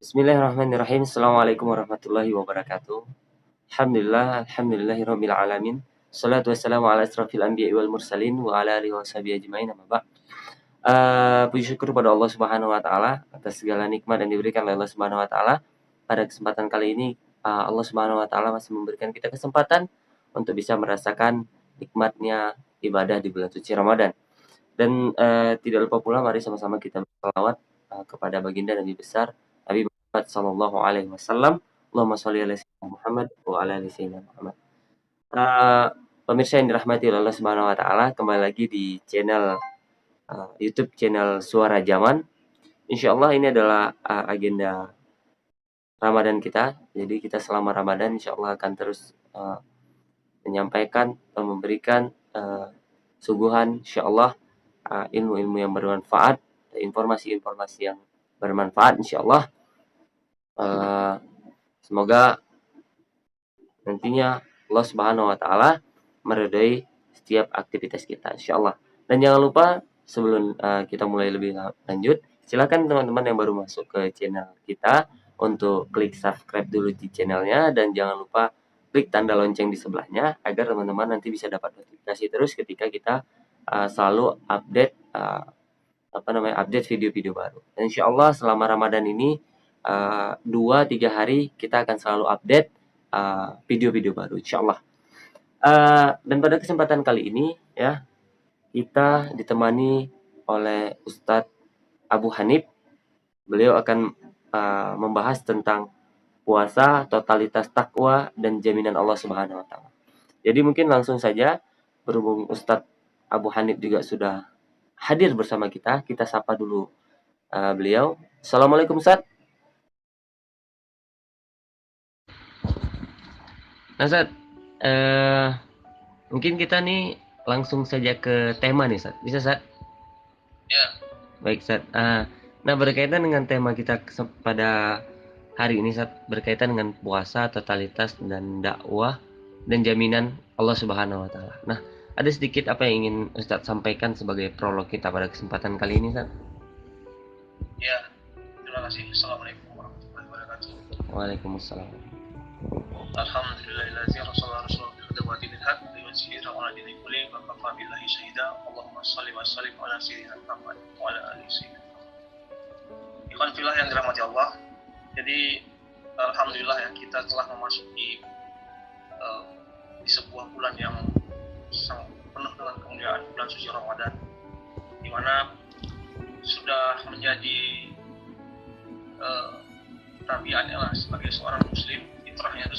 Bismillahirrahmanirrahim. Assalamualaikum warahmatullahi wabarakatuh. Alhamdulillahirabbil alamin. Shalatu wassalamu ala asrofil anbiya'i wal mursalin wa ala alihi washabihi ajmain, amma ba'd. Puji syukur pada Allah Subhanahu wa taala atas segala nikmat yang diberikan oleh Allah Subhanahu wa taala. Pada kesempatan kali ini, Allah Subhanahu wa taala masih memberikan kita kesempatan untuk bisa merasakan nikmatnya ibadah di bulan suci Ramadan. Dan tidak lupa pula mari sama-sama kita berselawat kepada baginda Nabi besar Nabi Muhammad sallallahu alaihi wasallam. Allahumma shalli ala sayyidina Muhammad wa ala ali sayyidina Muhammad. Eee, Pemirsa yang dirahmati oleh Allah Subhanahu wa taala, kembali lagi di channel YouTube channel Suara Zaman. Insyaallah ini adalah agenda Ramadan kita. Jadi kita selama Ramadan insyaallah akan terus menyampaikan atau memberikan suguhan insyaallah ilmu-ilmu yang bermanfaat, informasi-informasi yang bermanfaat insyaallah. Semoga nantinya Allah Subhanahu wa taala meridai setiap aktivitas kita insyaallah. Dan jangan lupa sebelum kita mulai lebih lanjut, silakan teman-teman yang baru masuk ke channel kita untuk klik subscribe dulu di channelnya dan jangan lupa klik tanda lonceng di sebelahnya agar teman-teman nanti bisa dapat notifikasi terus ketika kita selalu update update video-video baru. Dan insyaallah selama Ramadan ini 2-3 hari kita akan selalu update video-video baru insyaallah. Dan pada kesempatan kali ini ya, kita ditemani oleh Ustadz Abu Hanif. Beliau akan membahas tentang puasa, totalitas takwa, dan jaminan Allah Subhanahu wa taala. Jadi mungkin langsung saja, berhubung Ustadz Abu Hanif juga sudah hadir bersama kita sapa dulu beliau. Assalamualaikum Ustadz. Nah Ustadz, mungkin kita nih langsung saja ke tema nih Ustadz. Bisa Ustadz? Ya. Baik Ustadz. Nah berkaitan dengan tema kita pada hari ini Ustadz, berkaitan dengan puasa, totalitas, dan dakwah, dan jaminan Allah Subhanahu wa taala. Nah, ada sedikit apa yang ingin Ustadz sampaikan sebagai prolog kita pada kesempatan kali ini Ustadz? Ya, terima kasih. Assalamualaikum warahmatullahi wabarakatuh. Waalaikumsalam. Alhamdulillahillazi arsala rasulahu bil huda wa dinil haq liyuzhirahu 'ala dini kulli wa kafa billahi shahida. Allahumma shalli wa sallim ala sayyidina Muhammad wa ala ali sayyidina Muhammad. Ikhwan fillah yang dirahmati Allah. Jadi alhamdulillah ya, kita telah memasuki di sebuah bulan yang sangat penuh dengan kemuliaan, bulan suci Ramadan, di mana sudah menjadi tabiatnya lah sebagai seorang muslim, fitrahnya itu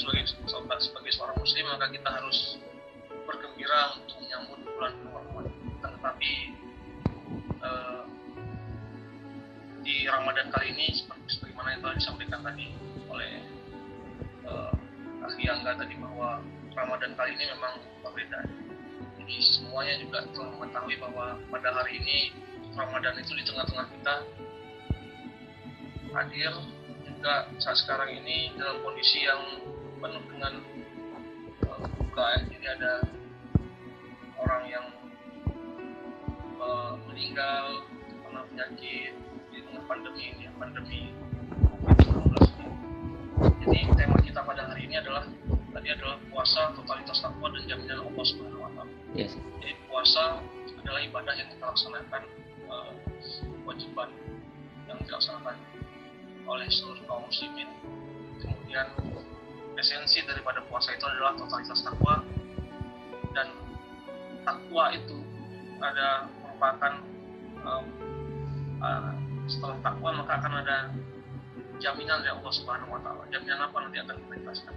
sebagai seorang muslim, maka kita harus bergembira untuk menyambut bulan Ramadan. Tetapi di Ramadan kali ini sebagaimana yang telah disampaikan tadi oleh ahli Angga tadi, bahwa Ramadan kali ini memang berbeda. Jadi semuanya juga telah mengetahui bahwa pada hari ini Ramadan itu di tengah-tengah kita hadir juga saat sekarang ini dalam kondisi yang penuh dengan duka ya. Jadi ada orang yang meninggal karena penyakit di tengah pandemi ini, pandemi COVID-19 ini. Jadi tema kita pada hari ini adalah puasa, totalitas takwa, dan jaminan Allah Subhanahu wa taala. Yes. Jadi puasa adalah ibadah yang kita laksanakan, kewajiban yang dilaksanakan oleh seluruh kaum muslimin. Kemudian esensi daripada puasa itu adalah totalitas takwa, dan takwa itu merupakan setelah takwa maka akan ada jaminan dari Allah Subhanahu wa taala. Jaminan apa nanti akan kita jelaskan.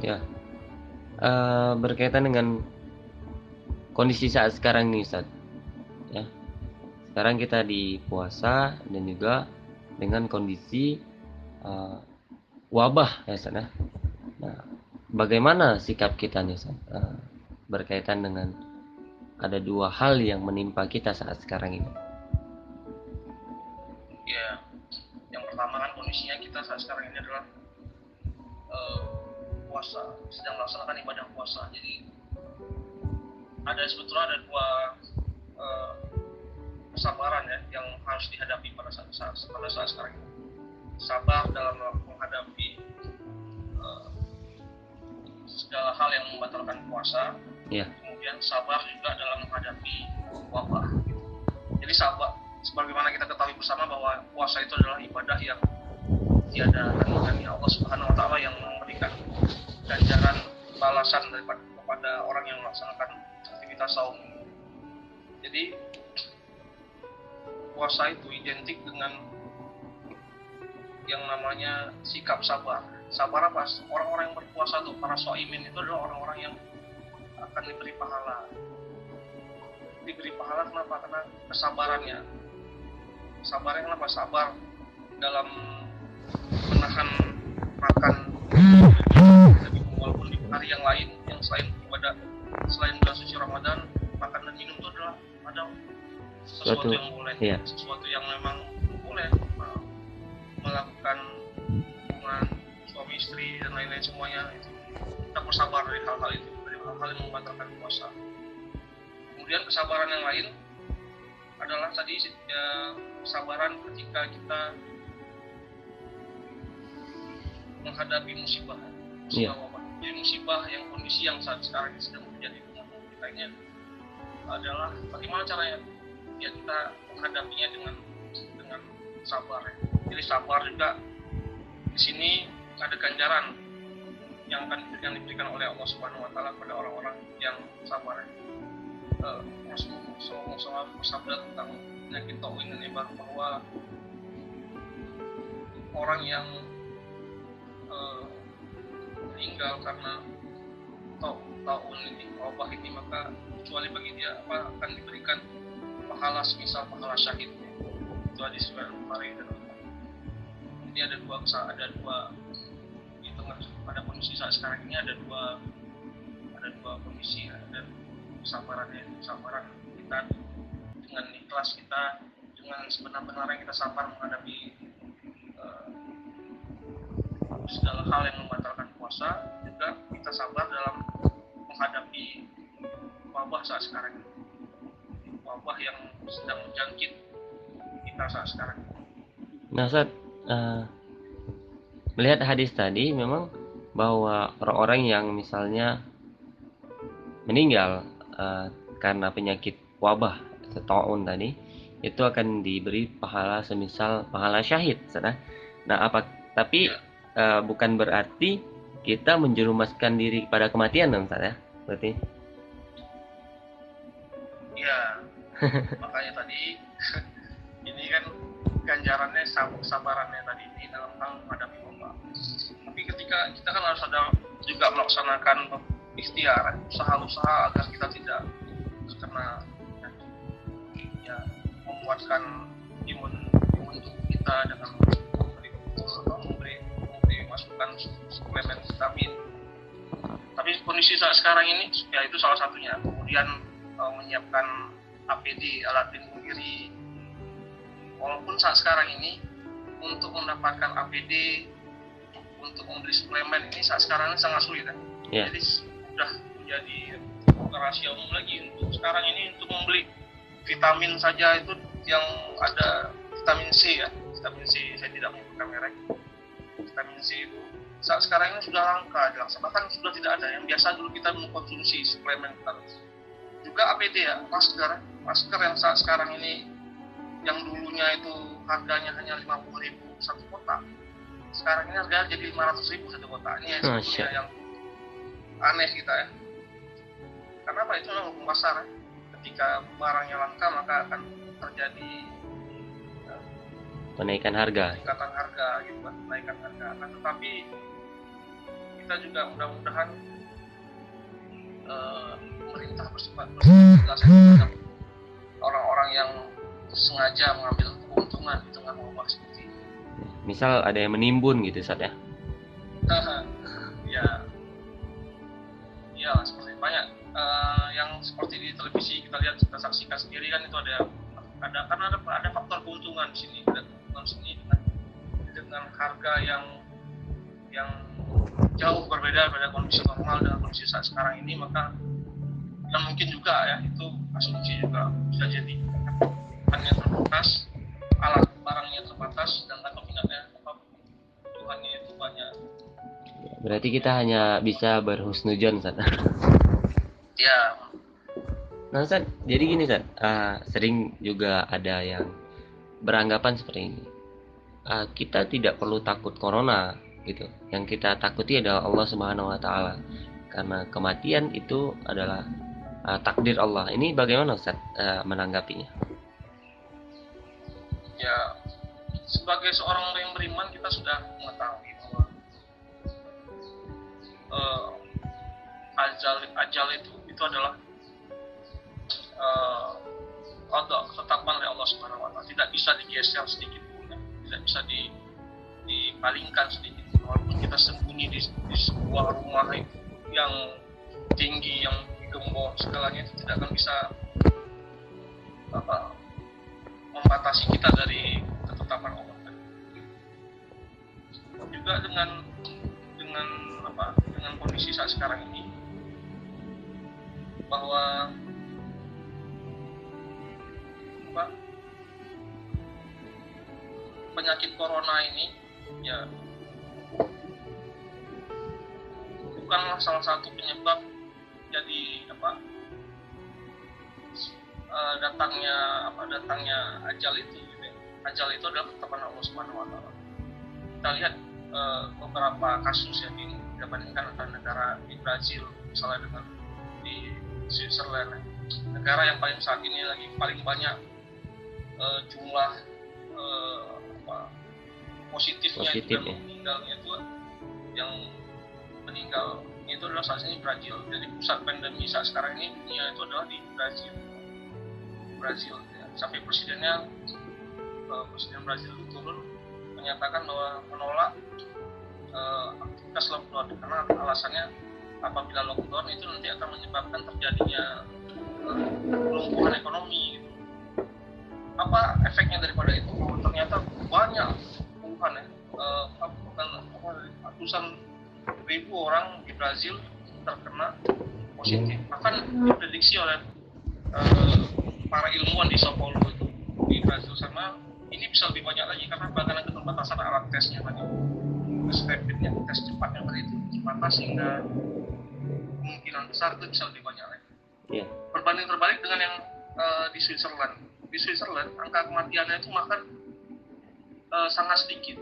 Ya. Berkaitan dengan kondisi saat sekarang nih Ustaz. Ya. Sekarang kita di puasa dan juga dengan kondisi wabah ya Ustaz. Nah, bagaimana sikap kita nih Ustaz? Berkaitan dengan ada dua hal yang menimpa kita saat sekarang ini. Ya, yang pertama kan kondisinya kita saat sekarang ini adalah sedang melaksanakan ibadah puasa. Jadi sebetulnya ada kesabaran ya yang harus dihadapi pada saat sekarang ini. Sabar dalam menghadapi segala hal yang membatalkan puasa. Kemudian sabar juga dalam menghadapi wabah. Jadi sabar, sebagaimana kita ketahui bersama bahwa puasa itu adalah ibadah yang tiada tandingannya. Allah Subhanahu Wa Taala yang memberikan ganjaran balasan kepada orang yang melaksanakan aktivitas saum. Jadi puasa itu identik dengan yang namanya sikap sabar. Sabar apa? Orang-orang yang berpuasa tuh, para shaimin itu adalah orang-orang yang akan diberi pahala. Diberi pahala kenapa? Karena kesabarannya. Sabarnya kenapa? Sabar dalam menahan makan, walaupun di hari yang lain, yang selain ibadah, selain bulan suci Ramadan, makan dan minum itu adalah ada sesuatu yang boleh, sesuatu yang memang boleh melakukan hubungan suami istri dan lain-lain semuanya. Itu kita bersabar dari hal-hal itu, dari hal-hal yang membatalkan puasa. Kemudian kesabaran yang lain adalah tadi kesabaran ketika kita menghadapi musibah wabah. Jadi musibah yang kondisi yang saat sekarang sedang terjadi di kita ini adalah bagaimana caranya ya kita menghadapinya dengan sabar. Jadi sabar juga di sini ada ganjaran yang akan diberikan oleh Allah Subhanahu Wa Taala kepada orang-orang yang sabar. Rasulullah SAW bersabda tentang penyakit taun ini bahwa orang yang meninggal karena taun ini, wabah ini, maka kecuali bagi dia akan diberikan pahala semisal pahala syahid. Itu hadis riwayat Bukhari dan Muslim. Jadi ada dua di tengah pada kondisi saat sekarang ini ada dua kondisi, ada kesabaran kita dengan ikhlas kita, dengan sebenar-benarnya kita sabar menghadapi segala hal yang membatalkan puasa, juga kita sabar dalam menghadapi wabah saat sekarang ini, wabah yang sedang menjangkit kita saat sekarang ini. Nah, Ustaz, melihat hadis tadi memang bahwa orang-orang yang misalnya meninggal karena penyakit wabah taun tadi itu akan diberi pahala semisal pahala syahid, Ustaz. Nah, tapi bukan berarti kita menjerumuskan diri pada kematian, dong, Ustaz, ya? Berarti? Iya. Makanya tadi ini kan ganjarannya sabarannya tadi ini dalam hal menghadapi wabah. Tapi ketika kita kan harus ada juga melaksanakan ikhtiar, usaha-usaha agar kita tidak terkena menguatkan imun tubuh kita dengan memberi masukan suplemen vitamin. Tapi kondisi saat sekarang ini ya itu salah satunya. Kemudian menyiapkan APD, alat pelindung diri. Walaupun saat sekarang ini untuk mendapatkan APD, untuk membeli suplemen ini saat sekarang ini sangat sulit kan? Jadi sudah menjadi rahasia umum lagi untuk sekarang ini untuk membeli vitamin saja itu yang ada vitamin C ya, vitamin C saya tidak menyebutkan merek. Vitamin C itu saat sekarang ini sudah langka, bahkan sudah tidak ada. Yang biasa dulu kita mengkonsumsi suplemen terus. Juga APD ya, masker yang saat sekarang ini yang dulunya itu harganya hanya 50.000 satu kotak, sekarang ini harganya jadi 500.000 satu kotak. Ini yang aneh kita ya. Kenapa? Itu memang hukum pasar. Ketika barangnya langka maka akan terjadi penaikan harga. Peningkatan harga gitu kan, penaikan harga. Nah, tetapi kita juga mudah-mudahan pemerintah bersifat jelas terhadap orang-orang yang sengaja mengambil keuntungan di tengah wabah seperti ini. Misal ada yang menimbun gitu, Ustaz, ya? Ya, seperti banyak yang seperti di televisi kita lihat, kita saksikan sendiri kan, itu ada faktor keuntungan di sini, dan keuntungan sini dengan harga yang jauh berbeda pada kondisi normal dengan kondisi saat sekarang ini, maka dan mungkin juga ya itu asumsi juga bisa jadi Tuhannya terbatas, alat barangnya terbatas, sedangkan nominalnya Tuhannya itu banyak. Berarti kita hanya bisa berhusnudzon, Ustaz. Ya, Nah, Ustaz, jadi gini, Ustaz. Sering juga ada yang beranggapan seperti ini. Kita tidak perlu takut corona, gitu. Yang kita takuti adalah Allah Subhanahu wa taala. Karena kematian itu adalah takdir Allah. Ini bagaimana, Ustaz, menanggapinya? ya sebagai seorang yang beriman kita sudah mengetahui bahwa ajal itu adalah ada ketetapan oleh Allah Subhanahu wa taala, tidak bisa digeser sedikit pun, ya. Tidak bisa dipalingkan sedikit pun, walaupun kita sembunyi di sebuah rumah yang tinggi, yang digembok segalanya, itu tidak akan bisa membatasi kita dari ketetapan Allah. Juga dengan kondisi saat sekarang ini, bahwa penyakit corona ini ya bukanlah salah satu penyebab jadi datangnya ajal itu, gitu ya. Ajal itu adalah ketetapan Allah Subhanahu wa taala. Kita lihat beberapa kasus yang dibandingkan antara negara di Brazil misalnya dengan di Switzerland, negara yang paling saat ini lagi paling banyak jumlah positifnya dan meninggalnya itu, yang meninggal itu adalah saat ini Brazil. Jadi pusat pandemi saat sekarang ini dunia itu adalah di Brazil ya. Sampai presiden Brazil turun menyatakan bahwa menolak aktivitas lockdown karena alasannya apabila lockdown itu nanti akan menyebabkan terjadinya kelumpuhan ekonomi gitu. Apa efeknya daripada itu? Ternyata banyak puluhan ratusan ribu orang di Brazil terkena positif. Bahkan diprediksi oleh para ilmuwan di Sao Paulo itu di Brazil sana, ini bisa lebih banyak lagi karena bahkan keterbatasan alat tesnya tadi, tes rapidnya, tes cepatnya tadi itu terbatas, sehingga kemungkinan besar itu bisa lebih banyak lagi. Yeah. Berbanding terbalik dengan yang di Switzerland. Di Switzerland angka kematiannya itu bahkan sangat sedikit,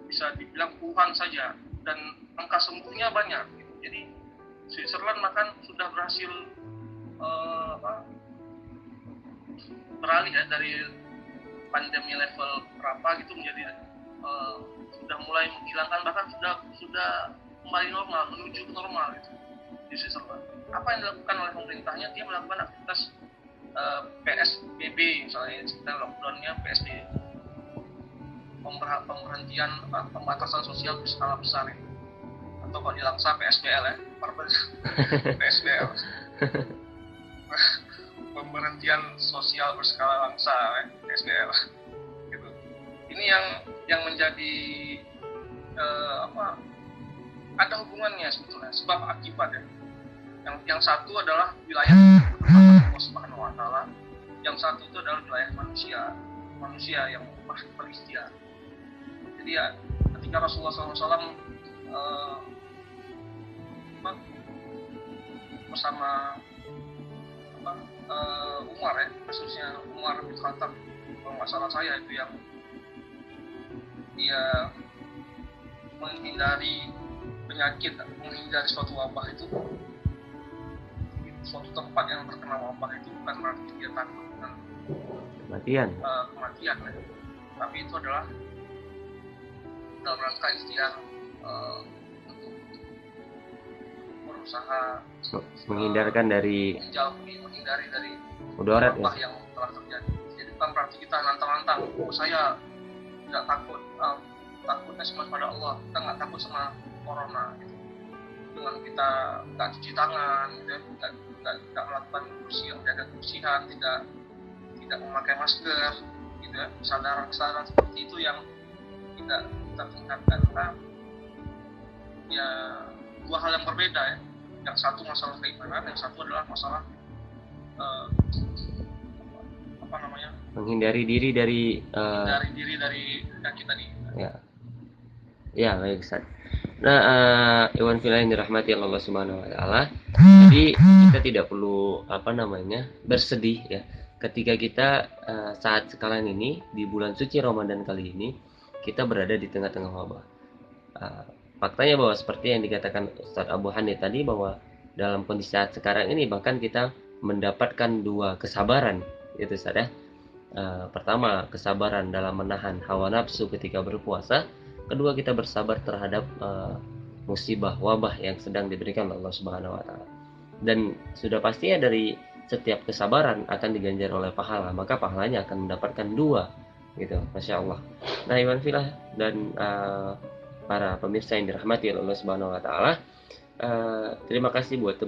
bisa dibilang puluhan saja, dan angka sembuhnya banyak. Jadi Switzerland bahkan sudah berhasil beralih ya dari pandemi level berapa gitu menjadi sudah mulai menghilangkan, bahkan sudah kembali normal, menuju normal gitu di Switzerland. Apa yang dilakukan oleh pemerintahnya? Dia melakukan aktivitas PSBB misalnya, kita lockdownnya PSBB, pemberhentian pembatasan sosial berskala besar ya. Atau kalau di Langsa PSBL ya, PSBL. Pemberhentian sosial berskala Langsa ya, PSBL. Gitu. Ini yang menjadi ada hubungannya sebetulnya, sebab akibat ya. Yang satu adalah wilayah Allah Subhanahu wa taala, yang satu itu adalah wilayah manusia yang berikhtiar. Jadi ya, ketika Rasulullah SAW bersama Umar ya, kasusnya Umar bin Khattab, kalau nggak salah saya itu, yang dia menghindari penyakit, menghindari suatu wabah itu, suatu tempat yang terkena wabah itu bukan berarti dia takut dengan kematian ya. Tapi itu adalah dalam rangka ikhtiar untuk berusaha menghindarkan dari menghindari dari mudarat wabah yang telah terjadi. Jadi bukan berarti kita nantang-nantang, saya tidak takut, takutnya cuma pada Allah, kita nggak takut sama corona gitu. Dengan kita nggak cuci tangan, gitu, nggak melakukan menjaga kebersihan, tidak memakai masker, gitu ya, kesadaran seperti itu yang kita tingkatkan. Nah, ya dua hal yang berbeda ya. Yang satu masalah keimanan, yang satu adalah masalah eh, apa namanya, menghindari diri dari dari diri dari kaki tadi. ya. Ya, baik Ustaz. Nah, Iwan Fillah yang dirahmati Allah Subhanahu wa taala. Jadi kita tidak perlu apa namanya bersedih ya ketika kita saat sekarang ini di bulan suci Ramadan kali ini kita berada di tengah-tengah wabah. Faktanya bahwa seperti yang dikatakan Ustadz Abu Hanif tadi bahwa dalam kondisi saat sekarang ini bahkan kita mendapatkan dua kesabaran itu Ustadz ya. Pertama, kesabaran dalam menahan hawa nafsu ketika berpuasa. Kedua, kita bersabar terhadap musibah wabah yang sedang diberikan Allah Subhanahu wa taala. Dan sudah pasti ya dari setiap kesabaran akan diganjar oleh pahala, maka pahalanya akan mendapatkan dua gitu. Masya Allah. Nah, Iwan Filah dan para pemirsa yang dirahmati oleh Allah Subhanahu wa taala, terima kasih buat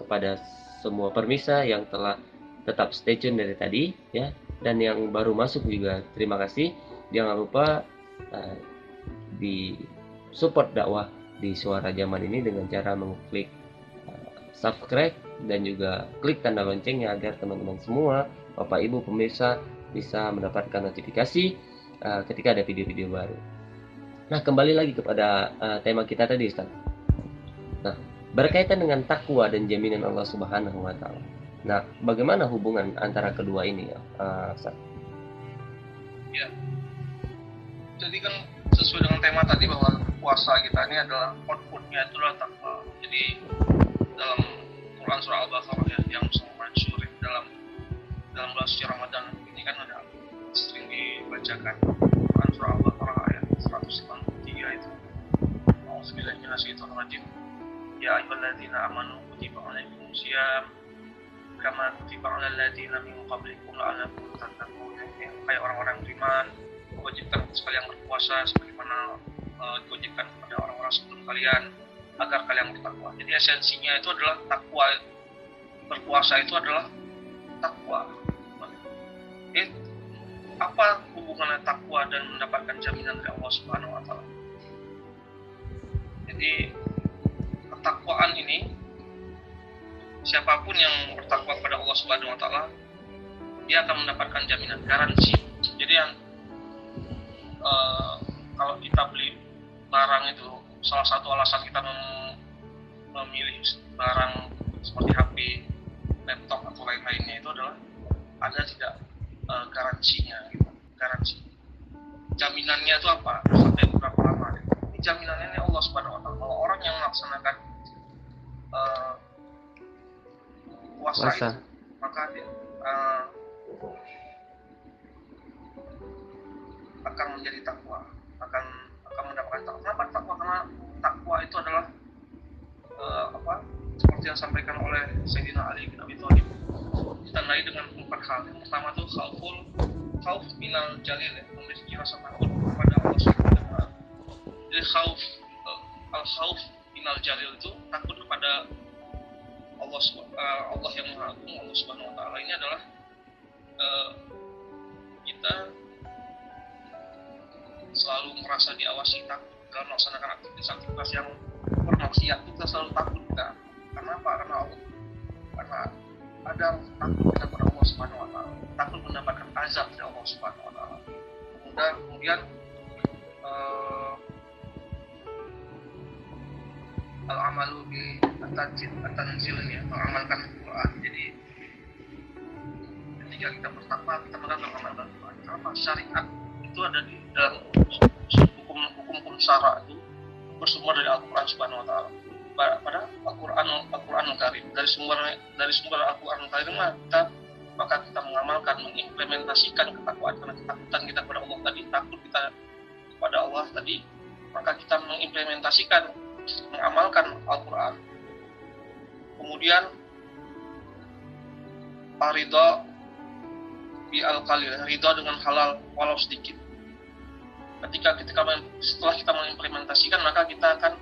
kepada semua pemirsa yang telah tetap stay tune dari tadi ya, dan yang baru masuk juga terima kasih. Jangan lupa di support dakwah di Suara Zaman ini dengan cara mengklik subscribe dan juga klik tanda loncengnya agar teman-teman semua, Bapak Ibu pemirsa bisa mendapatkan notifikasi ketika ada video-video baru. Nah, kembali lagi kepada tema kita tadi, Ustaz. Nah, berkaitan dengan takwa dan jaminan Allah Subhanahu wa taala. Nah, bagaimana hubungan antara kedua ini ya, Ustaz? Ya. Jadi kan sesuai dengan tema tadi bahwa puasa kita ini adalah outputnya itu adalah takwa. Jadi dalam Quran surah Al-Baqarah ya, yang sangat masyhur dalam bulan suci Ramadan ini kan ada sering dibacakan Quran surah Al-Baqarah ayat 183 itu. Auzubillahi minasyaitonir rajim. Ya ayyuhalladzina amanu kutiba alaikumus syiyam kama kutiba alal ladzina min qablikum la'allakum tattaqun. Kayak orang-orang beriman, diwajibkan sekalian berpuasa sebagaimana diwajibkan kepada orang-orang sebelum kalian agar kalian bertakwa. Jadi esensinya itu adalah takwa. Berpuasa itu adalah takwa. Apa hubungannya takwa dan mendapatkan jaminan dari Allah Subhanahu wa taala? Jadi ketakwaan ini, siapapun yang bertakwa kepada Allah Subhanahu wa taala, dia akan mendapatkan jaminan, garansi. Jadi yang kalau kita beli barang itu, salah satu alasan kita memilih barang seperti HP, laptop atau lain-lainnya itu adalah ada tidak garansinya gitu. Garansi. Jaminannya itu apa? Sampai berapa lama? Ini jaminannya Allah Subhanahu wa taala. Kalau orang yang melaksanakan puasa itu, maka dia akan menjadi takwa, akan mendapatkan takwa. Kenapa takwa? Karena takwa itu adalah seperti yang disampaikan oleh Sayyidina Ali bin Abi Thalib, ditandai dengan 4 hal. Yang pertama itu khauf minal jalil, memiliki rasa takut kepada Allah Subhanahu wa taala. Jadi khauf minal jalil itu takut kepada Allah yang Maha Agung, Allah Subhanahu wa taala. Ini adalah kita selalu merasa diawasi, takut dalam melaksanakan aktivitas yang bermaksiat. Kita selalu takut kita. Kenapa? Karena ada takut kita kepada Allah Subhanahu wa taala, takut mendapatkan azab dari Allah Subhanahu wa taala. Kemudian al-amalu bi at-tanzil ya, mengamalkan Al-Quran. Jadi ketika kita bertakwa, kita mengamalkan Al-Quran. Karena syariat itu ada di dalam hukum syara itu bersumber dari Al-Quran Subhanahu wa taala. Pada Al-Quran Karim, dari sumber Al-Quran Karim maka kita mengamalkan, mengimplementasikan ketakwaan. Karena ketakutan kita kepada Allah tadi, takut kita kepada Allah tadi, maka kita mengimplementasikan, mengamalkan Al-Quran. Kemudian ridha bi al-qalil, ridha dengan halal walau sedikit. Setelah kita mengimplementasikan, maka kita akan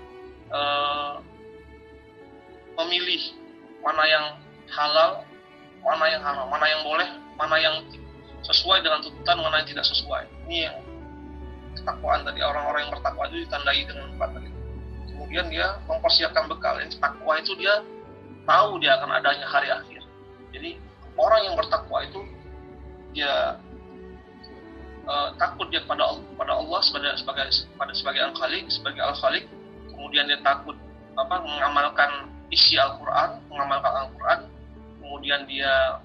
memilih mana yang halal, mana yang haram, mana yang boleh, mana yang sesuai dengan tuntutan, mana yang tidak sesuai. Ini yang ketakwaan tadi. Orang-orang yang bertakwa itu ditandai dengan 4 tadi. Kemudian dia mempersiapkan bekal. Yang takwa itu dia tahu dia akan adanya hari akhir. Jadi orang yang bertakwa itu dia takut dia kepada Allah sebagai Al-Khaliq, kemudian dia takut mengamalkan isi Al-Quran, kemudian dia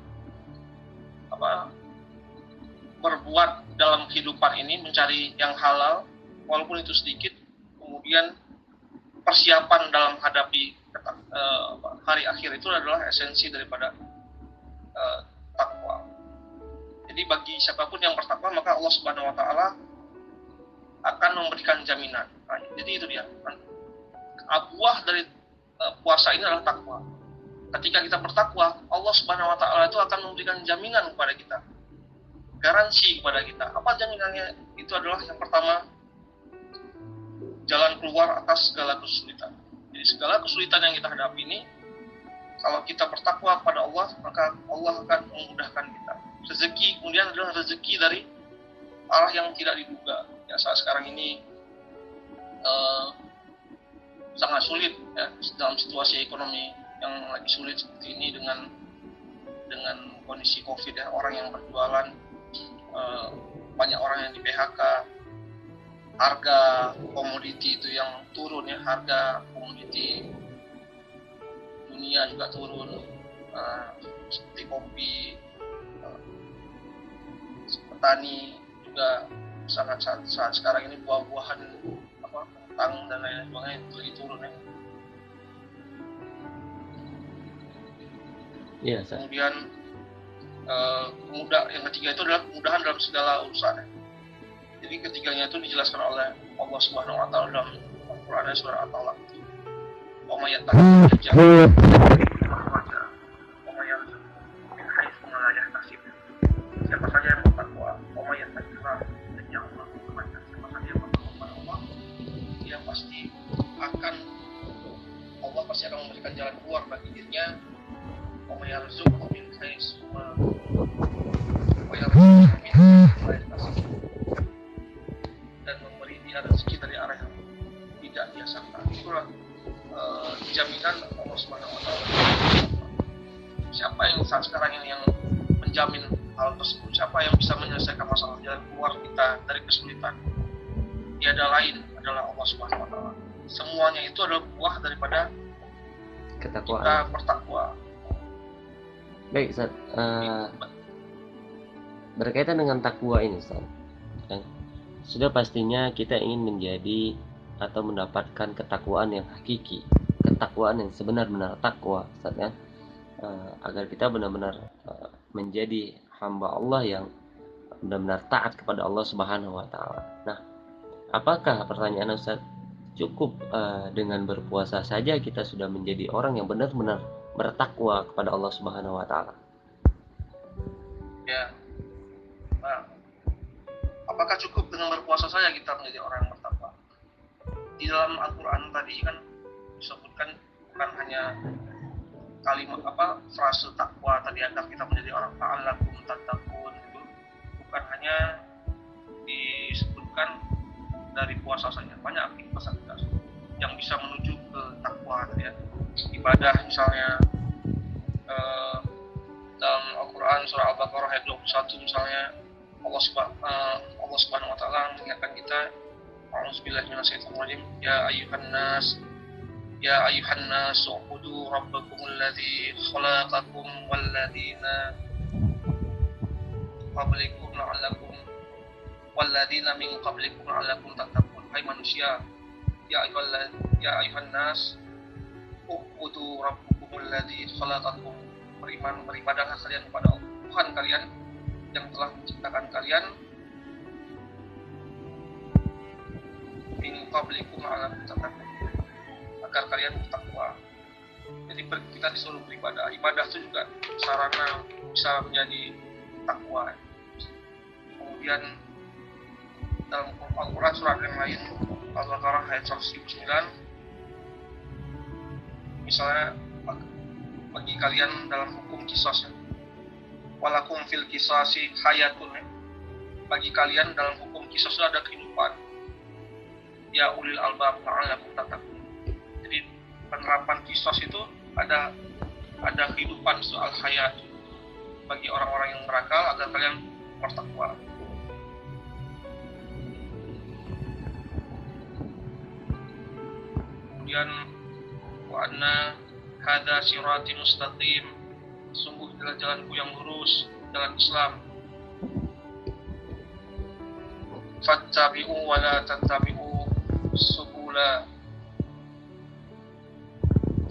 berbuat dalam kehidupan ini mencari yang halal walaupun itu sedikit, kemudian persiapan dalam menghadapi hari akhir itu adalah esensi daripada takwa. Jadi bagi siapapun yang bertakwa, maka Allah Subhanahu wa taala akan memberikan jaminan. Nah, jadi itu dia. Buah dari puasa ini adalah takwa. Ketika kita bertakwa, Allah Subhanahu wa taala itu akan memberikan jaminan kepada kita. Garansi kepada kita. Apa jaminannya? Itu adalah yang pertama, jalan keluar atas segala kesulitan. Jadi segala kesulitan yang kita hadapi ini, kalau kita bertakwa kepada Allah, maka Allah akan memudahkan kita. Rezeki kemudian adalah rezeki dari arah yang tidak diduga. Ya, saat sekarang ini sangat sulit ya, dalam situasi ekonomi yang lagi sulit seperti ini dengan kondisi COVID ya, orang yang berjualan, banyak orang yang di PHK, harga komoditi itu yang turun ya, harga komoditi dunia juga turun, seperti kopi, petani juga saat sekarang ini buah-buahan kentang dan lain sebagainya itu lagi turun ya. Iya, Kemudian yang ketiga itu adalah kemudahan dalam segala urusan. Jadi ketiganya itu dijelaskan oleh Allah Subhanahu wa taala dalam Al-Qur'an surah At-Talaq. Wa may yattaqi siapa saja yang bertakwa, siapa saja yang bertakwa kepada Allah, dia pasti akan memberikan jalan keluar bagi dirinya. Dan memberi dia rezeki dari arah yang tidak dia sangka. Itulah jaminan Allah Subhanahu wa taala. Siapa yang saat sekarang ini yang menjamin hal tersebut? Siapa yang bisa menyelesaikan masalah jalan keluar kita dari kesulitan? Tiada lain adalah Allah Subhanahu wa taala. Semuanya itu adalah buah daripada ketakwaan. Kita bertakwa. Baik, Ustaz. Berkaitan dengan takwa ini, Ustaz. Sudah pastinya kita ingin menjadi atau mendapatkan ketakwaan yang hakiki, ketakwaan yang sebenar-benar takwa, Ustaz ya. Agar kita benar-benar menjadi hamba Allah yang benar-benar taat kepada Allah Subhanahu wa taala. Nah, apakah pertanyaan Ustaz cukup dengan berpuasa saja kita sudah menjadi orang yang benar-benar bertakwa kepada Allah Subhanahu wa taala? Ya. Nah, apakah cukup dengan berpuasa saja kita menjadi orang yang bertakwa? Di dalam Al-Qur'an tadi kan disebutkan bukan hanya kalimat frase takwa tadi agar kita menjadi orang ta'allakum tattaqun itu bukan hanya disebutkan dari puasa saja, banyak aktivitas yang bisa menuju ke takwa tadi ya. Ibadah misalnya dalam Al-Quran surah Al-Baqarah ayat 21 misalnya Allah Subhanahu wa taala mengingatkan kita, a'udzubillahi minasyaitonir rajim, ya ayyuhan nas u'budu rabbakumul ladzi khalaqakum wal ladzina min qablikum la'allakum tattaqun. Hai manusia, ya ayyuhan nas u'budu rabbakumul ladzi khalaqakum, beribadahlah kalian kepada Tuhan kalian yang telah menciptakan kalian, min qablikum la'allakum tattaqun, agar kalian bertakwa. Jadi kita disuruh beribadah. Ibadah itu juga sarana bisa menjadi takwa. Kemudian dalam Al-Quran surat yang lain, Al-Baqarah ayat 109, misalnya bagi kalian dalam hukum qisas, walakum fil qisasi hayatun, bagi kalian dalam hukum qisas ada kehidupan, ya ulil albab la'allakum tattaqun. Jadi penerapan qisas itu ada kehidupan, soal hayat. bagi orang-orang yang berakal agar kalian bertakwa. Kemudian wa anna hadza sirati mustaqim, sungguh adalah jalanku yang lurus, jalan Islam. Fattabi'u wa la tattabi'u subula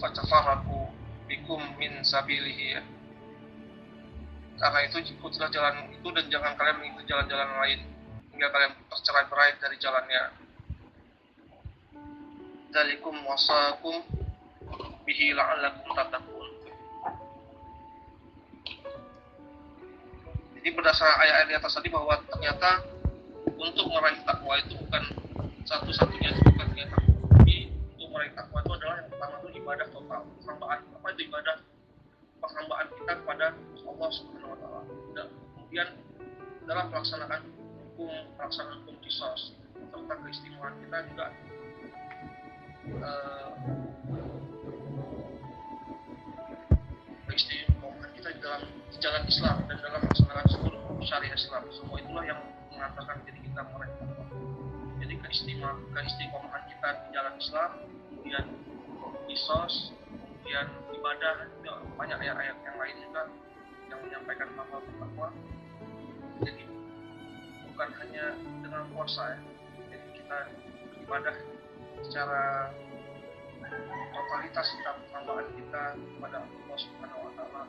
fatafarraqu bikum min sabilihi. Karena itu ikutlah jalan itu dan jangan kalian mengikuti jalan-jalan lain hingga kalian tercerai-berai dari jalannya. Dzalikum wasaqum bihi la'allakum tattaqun. Jadi berdasarkan ayat-ayat di atas tadi bahwa ternyata untuk meraih takwa itu bukan satu-satunya itu bukan niat takwa, tapi untuk meraih takwa itu adalah yang pertama itu ibadah total, penghambaan. Apa itu ibadah? Penghambaan kita kepada Allah Subhanahu wa taala. Dan kemudian dalam pelaksanaan hukum qisas serta keistimewaan kita juga keistimewaan kita di dalam jalan Islam dan dalam melaksanakan seluruh syariat Islam. Semua itulah yang mengantarkan diri kita meraih takwa. Jadi keistiqomahan kita di jalan Islam, kemudian qisas, kemudian ibadah, banyak ayat-ayat yang lain juga yang menyampaikan hal-hal takwa. Jadi bukan hanya dengan puasa ya, jadi kita beribadah secara totalitas dalam penghambaan kita kepada Allah Subhanahu wa taala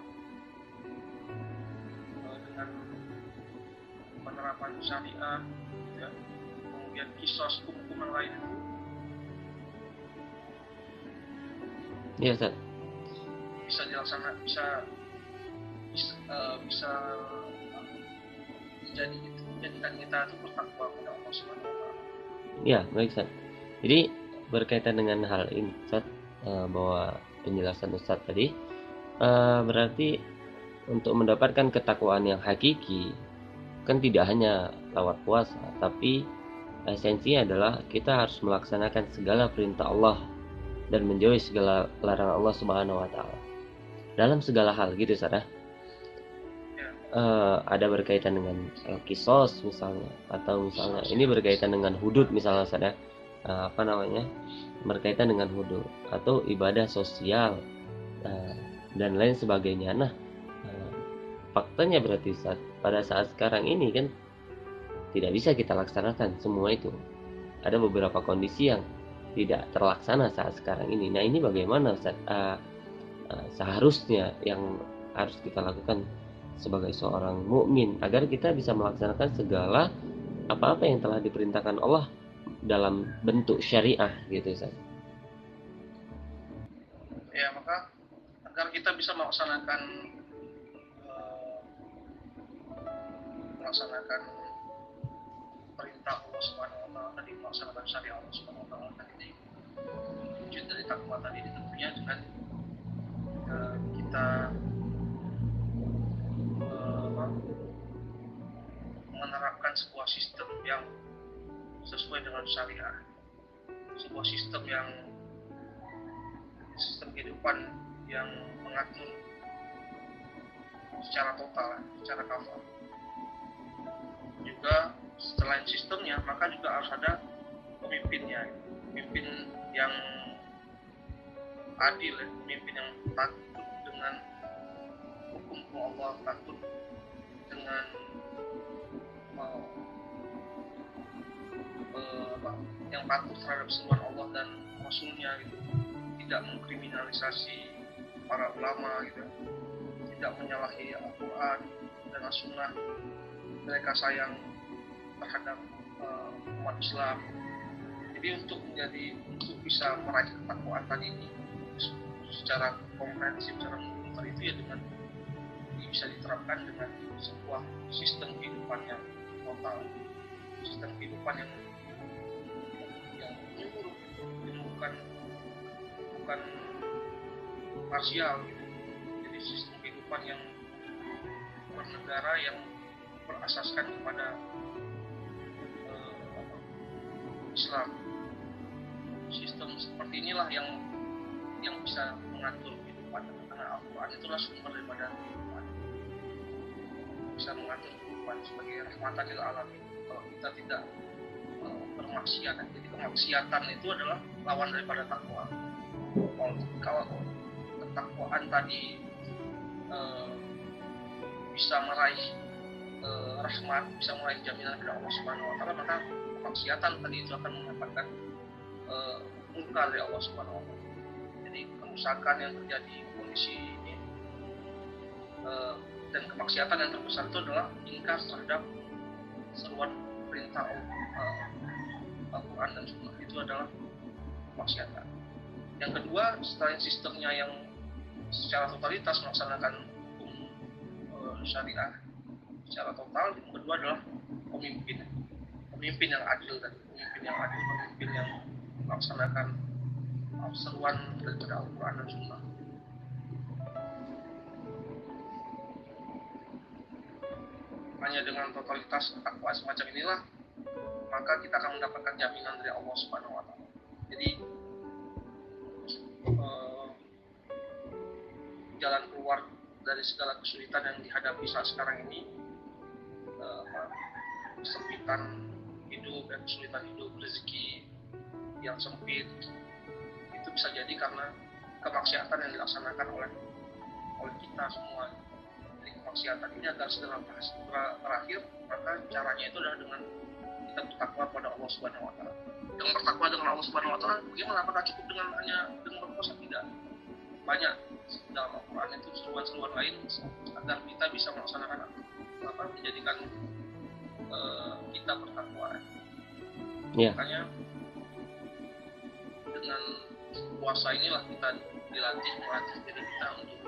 dengan penerapan syariat ya, kemudian qisas hukum yang lain. Iya, Ustaz. Bisa dilaksanakan, bisa menjadikan kita itu bertakwa kepada Allah Subhanahu wa taala. Ya, baik, Ustaz. Jadi berkaitan dengan hal ini, Ustaz, bahwa penjelasan Ustaz tadi berarti untuk mendapatkan ketakwaan yang hakiki kan tidak hanya lewat puasa, tapi esensinya adalah kita harus melaksanakan segala perintah Allah dan menjauhi segala larangan Allah Subhanahu wa taala. Dalam segala hal gitu, Ustaz. Ada berkaitan dengan qisas misalnya, atau misalnya ini berkaitan dengan hudud misalnya, Ustaz. Berkaitan dengan hudud atau ibadah sosial dan lain sebagainya. Nah, faktanya berarti pada saat sekarang ini kan tidak bisa kita laksanakan semua itu. Ada beberapa kondisi yang tidak terlaksana saat sekarang ini. Nah, ini bagaimana Ustaz? Seharusnya yang harus kita lakukan sebagai seorang mukmin agar kita bisa melaksanakan segala apa-apa yang telah diperintahkan Allah dalam bentuk syariah gitu, Ustaz. Ya, maka agar kita bisa melaksanakan perintah Allah Subhanahu wa taala tadi, melaksanakan syariat Allah Subhanahu wa taala tadi, wujud dari takwa tadi tentunya dengan kita menerapkan sebuah sistem yang sesuai dengan syariah, sebuah sistem kehidupan yang mengatur secara total, secara kafah. Juga selain sistemnya, maka juga harus ada pemimpinnya, pemimpin yang adil, pemimpin yang takut dengan hukum Allah, takut dengan yang patuh terhadap seruan Allah dan Rasulnya gitu, tidak mengkriminalisasi para ulama gitu, tidak menyalahi Al-Quran dan As-Sunnah. Mereka sayang terhadap umat Islam. Jadi untuk bisa meraih ketakwaan tadi ini secara komprehensif, secara menyeluruh itu ya dengan bisa diterapkan dengan sebuah sistem kehidupan yang total, sistem kehidupan yang menyeluruh, yang bukan parsial gitu. Jadi sistem kehidupan yang bernegara yang berasaskan kepada Islam. Sistem seperti inilah yang bisa mengatur kehidupan, karena Al-Quran itulah sumber daripada kehidupan. bisa mengatur kehidupan sebagai rahmatan lil alamin. Kalau kita tidak bermaksiat, jadi kemaksiatan itu adalah lawan daripada takwa. Kalau ketakwaan tadi bisa meraih rahmat, bisa meraih jaminan dari Allah Subhanahu wa taala, maka kemaksiatan tadi itu akan mendapatkan mungkar dari Allah Subhanahu wa taala. Jadi kerusakan yang terjadi kondisi ini dan kemaksiatan yang terbesar itu adalah ingkar terhadap seruan perintah Al-Quran dan Sunnah, itu adalah kemaksiatan. Yang kedua, selain sistemnya yang secara totalitas melaksanakan hukum syariah secara total, yang kedua adalah pemimpin yang adil dan pemimpin yang melaksanakan seruan daripada Al-Quran dan Sunnah. Hanya dengan totalitas takwa semacam inilah maka kita akan mendapatkan jaminan dari Allah Subhanahu wa taala. Jadi jalan keluar dari segala kesulitan yang dihadapi saat sekarang ini, kesempitan hidup dan kesulitan hidup, rezeki yang sempit, itu bisa jadi karena kemaksiatan yang dilaksanakan oleh kita semua. Jadi kemaksiatan ini agar segera berakhir, maka caranya itu adalah dengan kita bertakwa pada Allah Subhanahu wa taala. Yang bertakwa dengan Allah Subhanahu wa taala, bagaimana? Apakah cukup dengan hanya dengan berpuasa? Tidak. Banyak dalam Al-Quran itu seruan-seruan lain agar kita bisa melaksanakan menjadikan kita bertakwa. Makanya dengan puasa inilah kita melatih diri kita untuk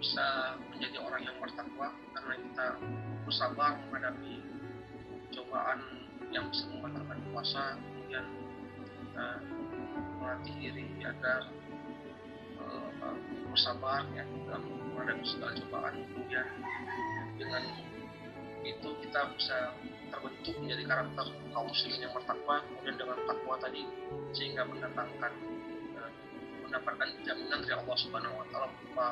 bisa menjadi orang yang bertakwa, karena kita bersabar menghadapi cobaan yang bisa membatalkan puasa. Kemudian kita melatih diri agar bersabar ya dalam menghadapi segala cobaan. Kemudian dengan itu kita bisa terbentuk menjadi karakter kaum muslimin yang bertakwa. Kemudian dengan takwa tadi sehingga mendapatkan jaminan dari Allah Subhanahu wa taala berupa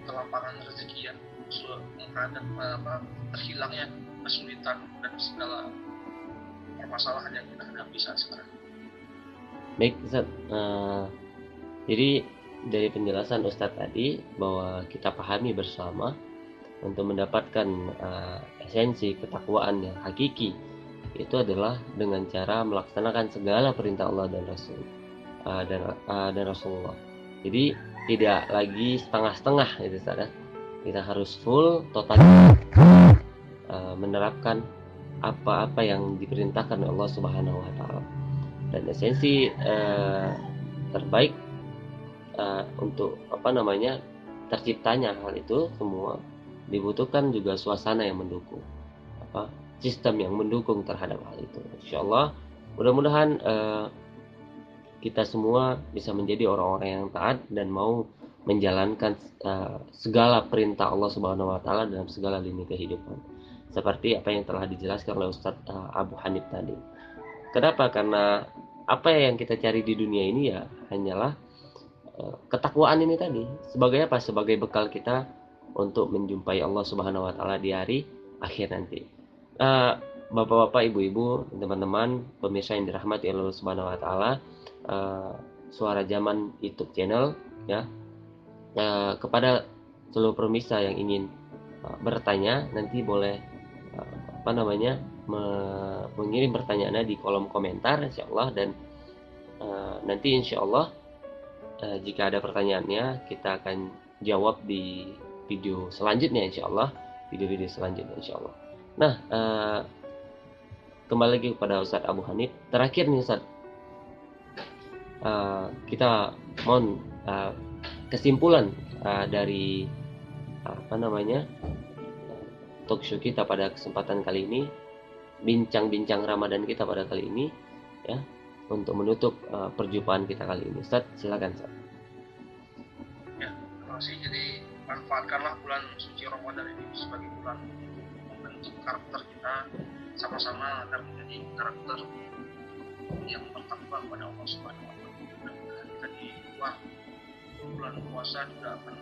kelapangan rezeki ya, terhilangnya kesulitan dan segala permasalahan yang kita hadapi saat sekarang. Baik Ustaz, jadi dari penjelasan Ustadz tadi bahwa kita pahami bersama untuk mendapatkan esensi ketakwaan yang hakiki itu adalah dengan cara melaksanakan segala perintah Allah dan Rasul dan Rasulullah. Jadi tidak lagi setengah-setengah itu Ustaz. Kita harus full total menerapkan apa-apa yang diperintahkan oleh Allah Subhanahu wa taala. Dan esensi terbaik untuk terciptanya hal itu semua dibutuhkan juga suasana yang mendukung, sistem yang mendukung terhadap hal itu. Insyaallah mudah-mudahan kita semua bisa menjadi orang-orang yang taat dan mau menjalankan segala perintah Allah Subhanahu wa taala dalam segala lini kehidupan. Seperti apa yang telah dijelaskan oleh Ustadz Abu Hanif tadi. Kenapa? Karena apa yang kita cari di dunia ini ya hanyalah ketakwaan ini tadi. Sebagai apa? Sebagai bekal kita untuk menjumpai Allah Subhanahu wa taala di hari akhir nanti. Bapak-bapak, ibu-ibu, teman-teman, pemirsa yang dirahmati Allah Subhanahu wa taala, Suara Zaman YouTube channel ya. Kepada seluruh pemirsa yang ingin bertanya, nanti boleh mengirim pertanyaannya di kolom komentar insyaallah, dan nanti insyaallah jika ada pertanyaannya kita akan jawab di video selanjutnya insyaallah, video-video selanjutnya insyaallah. Nah, kembali lagi kepada Ustadz Abu Hanif. Terakhir nih Ustadz, kita mohon kesimpulan dari talk show kita pada kesempatan kali ini, bincang-bincang Ramadan kita pada kali ini ya, untuk menutup perjumpaan kita kali ini. Ustaz, silakan Ustaz. Ya, terima kasih. Jadi manfaatkanlah bulan suci Ramadan ini sebagai bulan membentuk karakter kita sama-sama agar menjadi karakter yang bertakwa kepada Allah Subhanahu wa taala. Mudah-mudahan kita di luar bulan puasa juga akan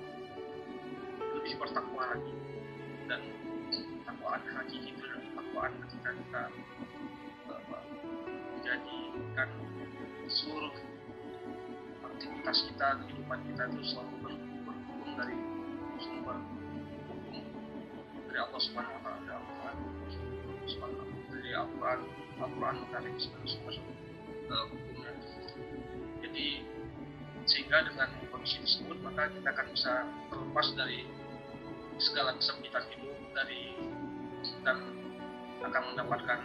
lebih bertakwa lagi, dan takwaan hakiki itu adalah takwaan ketika kita menjadikan seluruh aktivitas kita, kehidupan kita itu selalu berhukum dari sumber hukum dari Allah Subhanahu wa taala, dari Al-Qur'an dari sumber hukumnya. Jadi sehingga dengan kondisi tersebut maka kita akan bisa terlepas dari segala kesempitan hidup dan akan mendapatkan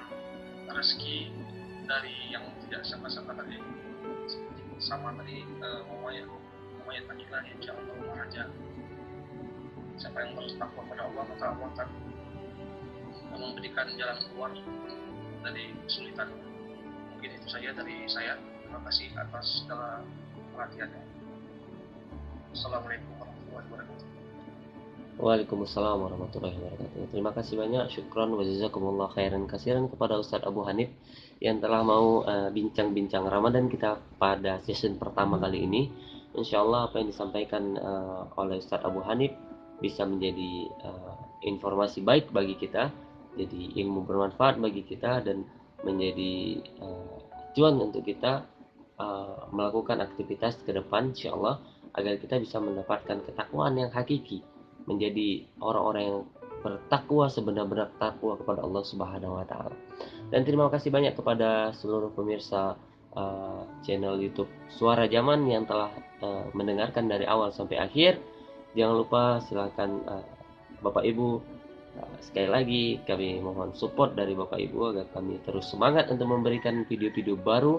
rezeki dari yang tidak sama-sama tadi ngomongnya tadi lah, insya Allah aja. Siapa yang bertakwa pada Allah maka Allah akan memberikan jalan keluar dari kesulitan. Mungkin itu saja dari saya. Terima kasih atas segala perhatiannya. Assalamualaikum warahmatullahi wabarakatuh. Waalaikumsalam warahmatullahi wabarakatuh. Terima kasih banyak, syukran wa jazakumullah khairan katsiran kepada Ustadz Abu Hanif yang telah mau bincang-bincang Ramadan kita pada season pertama kali ini. Insyaallah apa yang disampaikan oleh Ustadz Abu Hanif bisa menjadi informasi baik bagi kita, jadi ilmu bermanfaat bagi kita dan menjadi tujuan untuk kita melakukan aktivitas ke depan insyaallah agar kita bisa mendapatkan ketakwaan yang hakiki, menjadi orang-orang yang bertakwa sebenar-benar takwa kepada Allah Subhanahu wa taala. Dan terima kasih banyak kepada seluruh pemirsa channel YouTube Suara Zaman yang telah mendengarkan dari awal sampai akhir. Jangan lupa silakan Bapak Ibu, sekali lagi kami mohon support dari Bapak Ibu agar kami terus semangat untuk memberikan video-video baru,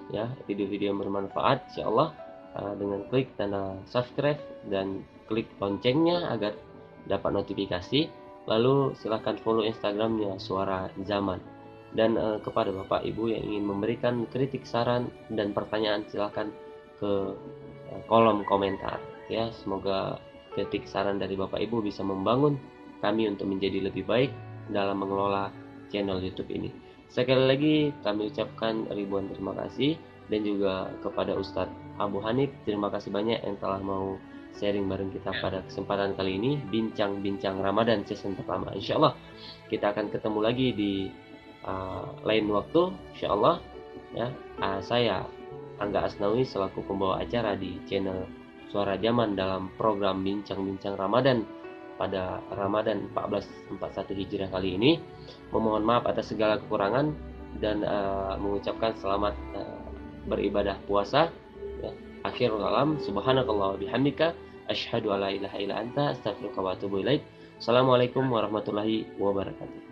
ya, video-video yang bermanfaat insyaallah, dengan klik tanda subscribe dan klik loncengnya agar dapat notifikasi. Lalu silahkan follow Instagramnya Suara Zaman. Dan kepada Bapak Ibu yang ingin memberikan kritik, saran, dan pertanyaan silahkan ke kolom komentar. Ya, semoga kritik saran dari Bapak Ibu bisa membangun kami untuk menjadi lebih baik dalam mengelola channel YouTube ini. Sekali lagi kami ucapkan ribuan terima kasih, dan juga kepada Ustadz Abu Hanif, terima kasih banyak yang telah mau sharing bareng kita pada kesempatan kali ini, bincang-bincang Ramadan season pertama. Insyaallah kita akan ketemu lagi di lain waktu insyaallah, ya. Saya Angga Asnawi selaku pembawa acara di channel Suara Zaman dalam program bincang-bincang Ramadan pada Ramadan 1441 Hijriah kali ini memohon maaf atas segala kekurangan dan mengucapkan selamat beribadah puasa, ya. Akhirul kalam, subhanakallah wa bihamdika asyhadu alla ilaha illa anta astaghfiruka wa atubu ilaik. Assalamualaikum warahmatullahi wabarakatuh.